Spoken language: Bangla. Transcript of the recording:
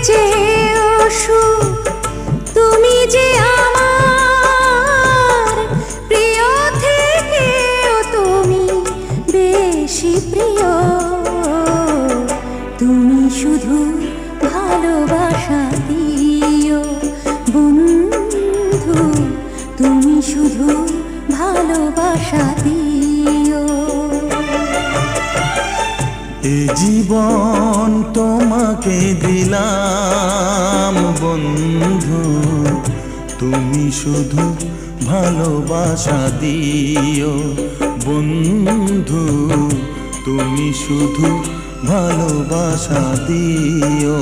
চেয়েও সুখ তুমি যে আমার প্রিয় থেকেও তুমি বেশি প্রিয়। তুমি শুধু ভালোবাসা দিও বন্ধু, তুমি শুধু ভালোবাসা দিও। এ জীবন তোমাকে দিলাম বন্ধু, তুমি শুধু ভালোবাসা দিও বন্ধু, তুমি শুধু ভালোবাসা দিও।